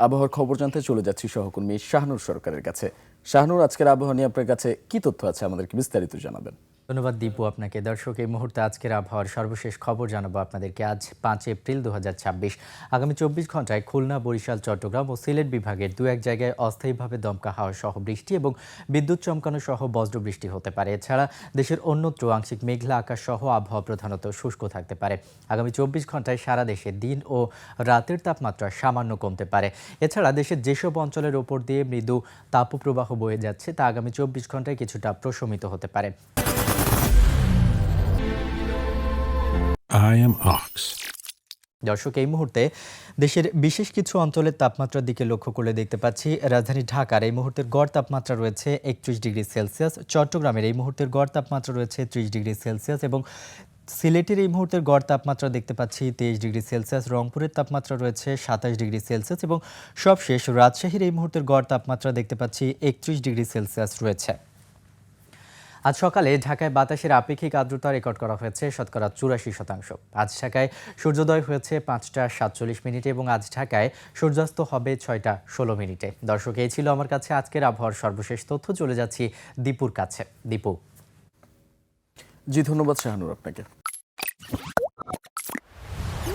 আবহাওয়ার খবর জানতে চলে যাচ্ছি সহকর্মী শাহনুর সরকারের কাছে। শাহনুর, আজকের আবহাওয়া নিয়ে আপনার কাছে কি তথ্য আছে, আমাদেরকে বিস্তারিত জানাবেন। ধন্যবাদ দীপু আপনাকে। দর্শক, এই মুহূর্তে আজকের আবহাওয়ার সর্বশেষ খবর জানাবো আপনাদেরকে। আজ 5 এপ্রিল 2026। আগামী 24 ঘন্টায় খুলনা, বরিশাল, চট্টগ্রাম ও সিলেট বিভাগের দু এক জায়গায় অস্থায়ীভাবে দমকা হাওয়া সহ বৃষ্টি এবং বিদ্যুৎ চমকানো সহ বজ্রবৃষ্টি হতে পারে। এছাড়া দেশের অন্যত্র আংশিক মেঘলা আকাশ সহ আবহাওয়া প্রধানত শুষ্ক থাকতে পারে। আগামী 24 ঘন্টায় সারা দেশে দিন ও রাতের তাপমাত্রা সামান্য কমতে পারে। এছাড়া দেশের যেসব অঞ্চলের ওপর দিয়ে মৃদু তাপপ্রবাহ বয়ে যাচ্ছে তা আগামী 24 ঘন্টায় কিছুটা প্রশমিত হতে পারে। I am Ox. দর্শক, এই মুহূর্তে দেশের বিশেষ কিছু অঞ্চলের তাপমাত্রার দিকে লক্ষ্য করলে দেখতে পাচ্ছি রাজধানী ঢাকার এই মুহূর্তের গড় তাপমাত্রা রয়েছে 31 ডিগ্রি সেলসিয়াস, চট্টগ্রামের এই মুহূর্তের গড় তাপমাত্রা রয়েছে 30 ডিগ্রি সেলসিয়াস এবং সিলেটের এই মুহূর্তের গড় তাপমাত্রা দেখতে পাচ্ছি 23 ডিগ্রি সেলসিয়াস, রংপুরের তাপমাত্রা রয়েছে 27 ডিগ্রি সেলসিয়াস এবং সবশেষ রাজশাহীর এই মুহূর্তের গড় তাপমাত্রা দেখতে পাচ্ছি 31 ডিগ্রি সেলসিয়াস রয়েছে। আজ সকালে ঢাকায় বাতাসের আপেক্ষিক আর্দ্রতা রেকর্ড করা হয়েছে শতকরা 84%। আজ ঢাকায় সূর্যোদয় হয়েছে 5টা 47 মিনিটে এবং আজ ঢাকায় সূর্যাস্ত হবে 6টা 16 মিনিটে। দর্শক, এই ছিল আমার কাছে আজকের আবহাওয়ার সর্বশেষ তথ্য। চলে যাচ্ছি দীপুর কাছে। দীপু। জি, ধন্যবাদ শাহনুর আপনাকে।